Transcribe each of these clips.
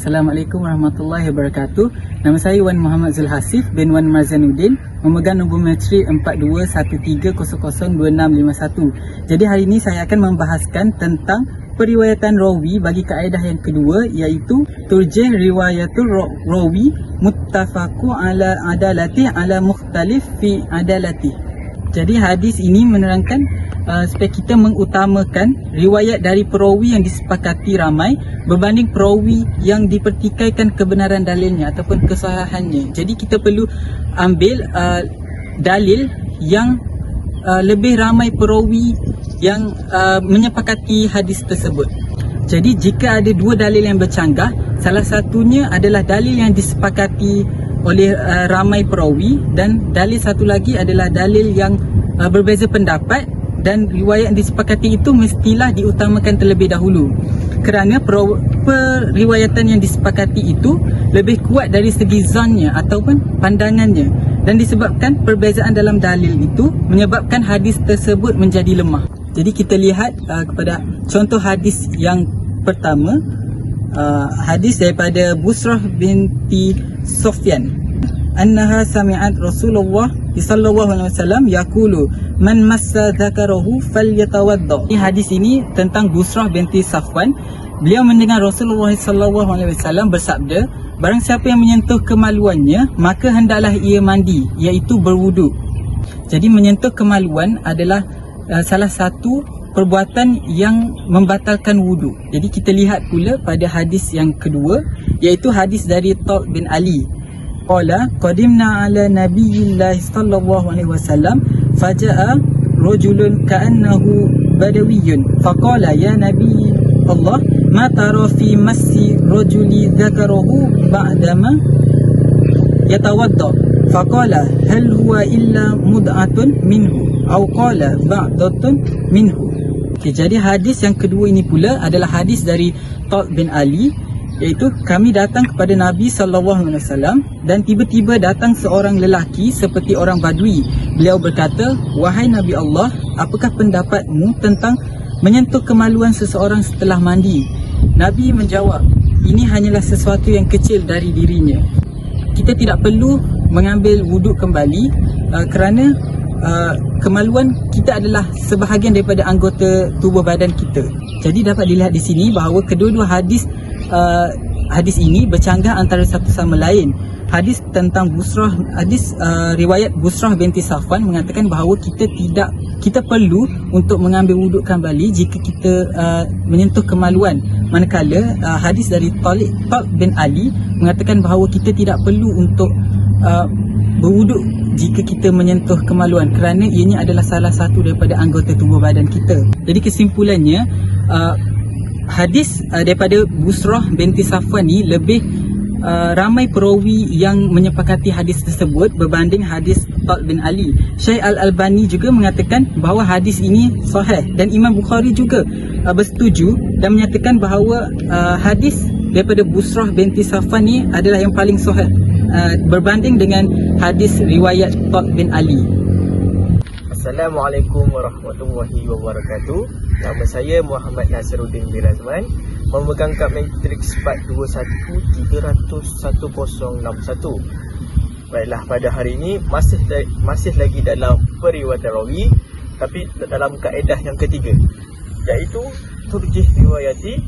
Assalamualaikum warahmatullahi wabarakatuh. Nama saya Wan Muhammad Zulhasif bin Wan Marzanuddin, memegang nombor metri 4213002651. Jadi hari ini saya akan membahaskan tentang periwayatan rawi bagi kaedah yang kedua, iaitu turjih riwayatul rawi muttafaqu ala adalati ala mukhtalif fi adalati. Jadi hadis ini menerangkan supaya kita mengutamakan riwayat dari perawi yang disepakati ramai berbanding perawi yang dipertikaikan kebenaran dalilnya ataupun kesahihannya. Jadi kita perlu ambil dalil yang lebih ramai perawi yang menyepakati hadis tersebut. Jadi jika ada dua dalil yang bercanggah, salah satunya adalah dalil yang disepakati oleh ramai perawi dan dalil satu lagi adalah dalil yang berbeza pendapat, dan riwayat yang disepakati itu mestilah diutamakan terlebih dahulu kerana periwayatan yang disepakati itu lebih kuat dari segi zannya ataupun pandangannya, dan disebabkan perbezaan dalam dalil itu menyebabkan hadis tersebut menjadi lemah. Jadi kita lihat kepada contoh hadis yang pertama, hadis daripada Busrah binti Sufyan, annaha sami'at Rasulullah sallallahu alaihi wasallam yaqulu man massa dzakarahu falyatawadda. Hadis ini tentang Busrah binti Safwan. Beliau mendengar Rasulullah sallallahu alaihi wasallam bersabda, barang siapa yang menyentuh kemaluannya maka hendaklah ia mandi, iaitu berwuduk. Jadi menyentuh kemaluan adalah salah satu perbuatan yang membatalkan wuduk. Jadi kita lihat pula pada hadis yang kedua, iaitu hadis dari Talq bin Ali. Qala qadimna ala nabiyillah sallallahu alaihi wasallam faja'a rajulun ka'annahu badawiyyun faqala ya nabi Allah ma tara fi massi rajuli dzakarahu ba'dama yatawadda faqala hal huwa illa mud'atun minhu aw qala ba'datun minhu. Okay, jadi hadis yang kedua ini pula adalah hadis dari Talq bin Ali, iaitu kami datang kepada Nabi SAW dan tiba-tiba datang seorang lelaki seperti orang Badui. Beliau berkata, wahai Nabi Allah, apakah pendapatmu tentang menyentuh kemaluan seseorang setelah mandi? Nabi menjawab, ini hanyalah sesuatu yang kecil dari dirinya. Kita tidak perlu mengambil wuduk kembali kerana kemaluan kita adalah sebahagian daripada anggota tubuh badan kita. Jadi dapat dilihat di sini bahawa kedua-dua hadis ini bercanggah antara satu sama lain. Hadis tentang Busrah, riwayat Busrah binti Safwan mengatakan bahawa kita perlu untuk mengambil wuduk kembali jika kita menyentuh kemaluan. Manakala hadis dari Talq bin Ali mengatakan bahawa kita tidak perlu untuk berwuduk jika kita menyentuh kemaluan kerana ianya adalah salah satu daripada anggota tubuh badan kita. Jadi kesimpulannya, hadis daripada Busrah binti Safwan ni lebih ramai perawi yang menyepakati hadis tersebut berbanding hadis Talq bin Ali. Syekh Al-Albani juga mengatakan bahawa hadis ini sahih, dan Imam Bukhari juga bersetuju dan menyatakan bahawa hadis daripada Busrah binti Safwan ni adalah yang paling sahih berbanding dengan hadis riwayat Talq bin Ali. Assalamualaikum warahmatullahi wabarakatuh. Nama saya Muhammad Nasiruddin bin Razman, memegang kad matriks 4213061. Baiklah, pada hari ini masih lagi dalam periwayatan rawi, tapi dalam kaedah yang ketiga, iaitu turjih riwayati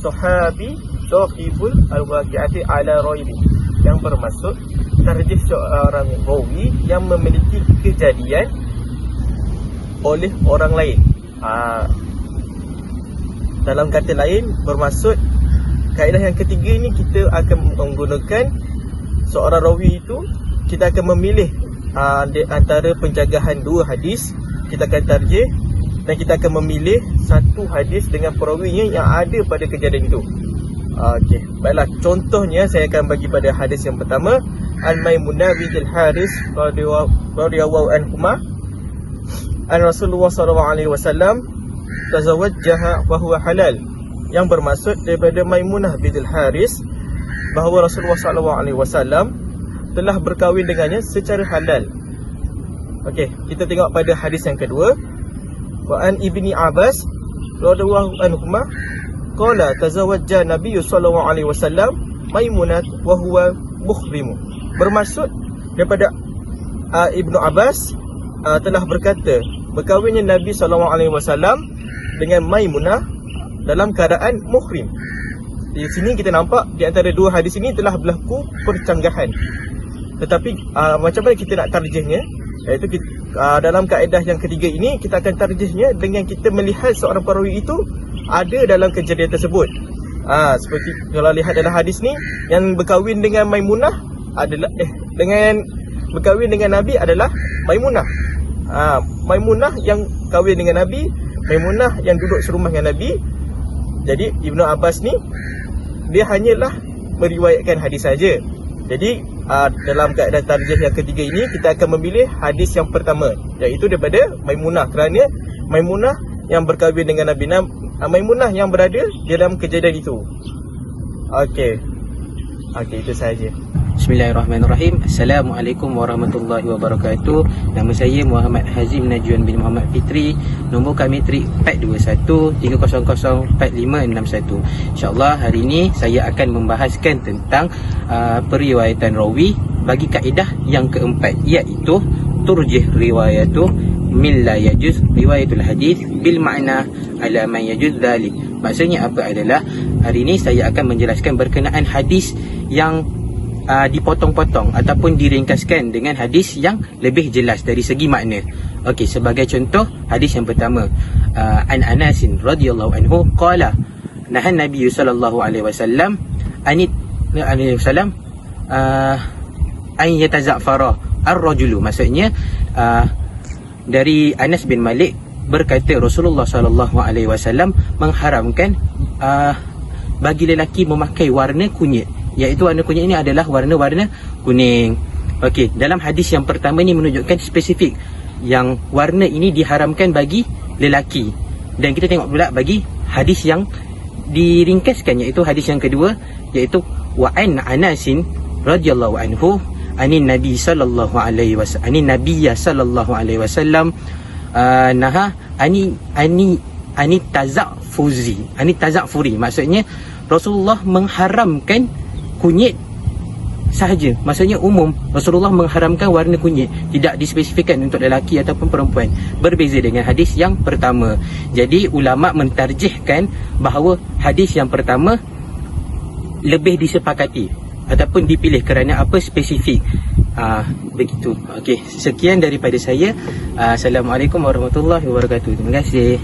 sahabi sahibul al-waqi'ati ala rawi, yang bermaksud tarjih seorang rawi yang memiliki kejadian oleh orang lain. Dalam kata lain, bermaksud kaedah yang ketiga ini kita akan menggunakan seorang rawi itu, kita akan memilih antara penjagahan dua hadis, kita akan tarjih dan kita akan memilih satu hadis dengan perawinya yang ada pada kejadian itu. Okey, baiklah, contohnya saya akan bagi pada hadis yang pertama, Al-Maimunah bintul Haris radhiyallahu anhuma an Rasulullah sallallahu alaihi wasallam tazawwajjaha wa huwa halal, yang bermaksud daripada Maimunah bintul Haris bahawa Rasulullah sallallahu alaihi wasallam telah berkahwin dengannya secara halal. Okey, kita tengok pada hadis yang kedua, wa an Ibni Abbas radhiyallahu anhuma qala tazawwajja Nabi sallallahu alaihi wasallam Maimunah wa huwa muhrim. Bermaksud daripada Ibnu Abbas telah berkata berkahwinnya Nabi sallallahu alaihi wasallam dengan Maimunah dalam keadaan muhrim. Di sini kita nampak di antara dua hadis ini telah berlaku percanggahan. Tetapi macam mana kita nak tarjihnya? Iaitu dalam kaedah yang ketiga ini kita akan tarjihnya dengan kita melihat seorang perawi itu ada dalam kejadian tersebut. Seperti kalau lihat dalam hadis ni, yang berkahwin dengan Maimunah adalah berkahwin dengan Nabi adalah Maimunah. Maimunah yang kahwin dengan Nabi, Maimunah yang duduk serumah dengan Nabi. Jadi Ibnu Abbas ni dia hanyalah meriwayatkan hadis saja. Jadi dalam kaedah tarjih yang ketiga ini kita akan memilih hadis yang pertama, iaitu daripada Maimunah, kerana Maimunah yang berkahwin dengan Nabi, Maimunah yang berada dalam kejadian itu. Okey, itu sahaja. Bismillahirrahmanirrahim. Assalamualaikum warahmatullahi wabarakatuh. Nama saya Muhammad Hazim Najwan bin Muhammad Fitri. Nombor kami matrik 421-300-4561. InsyaAllah hari ini saya akan membahaskan tentang periwayatan rawi bagi kaedah yang keempat, iaitu turjih riwayatu min la yajuz riwayatul hadis bil makna ala man yajuz dhalik. Maksudnya apa adalah, hari ini saya akan menjelaskan berkenaan hadis yang dipotong-potong ataupun diringkaskan dengan hadis yang lebih jelas dari segi makna. Okey, sebagai contoh, hadis yang pertama, an Anas radhiyallahu anhu qala nahan Nabi sallallahu alaihi wasallam an yatazafara ar-rajulu. Maksudnya dari Anas bin Malik berkata Rasulullah sallallahu alaihi wasallam mengharamkan bagi lelaki memakai warna kunyit, iaitu warna kunyit ini adalah warna-warna kuning. Okey, dalam hadis yang pertama ni menunjukkan spesifik yang warna ini diharamkan bagi lelaki. Dan kita tengok pula bagi hadis yang diringkaskan, iaitu hadis yang kedua, iaitu wa an Anasin radhiyallahu anhu anin nabi sallallahu alaihi wasallam anin nabiyya sallallahu alaihi wasallam naha ani tazafuri. Maksudnya Rasulullah mengharamkan kunyit sahaja, maksudnya umum. Rasulullah mengharamkan warna kunyit, tidak dispesifikkan untuk lelaki ataupun perempuan, berbeza dengan hadis yang pertama. Jadi ulama mentarjihkan bahawa hadis yang pertama lebih disepakati ataupun dipilih kerana apa, spesifik. Begitu. Okey, sekian daripada saya. Assalamualaikum warahmatullahi wabarakatuh. Terima kasih.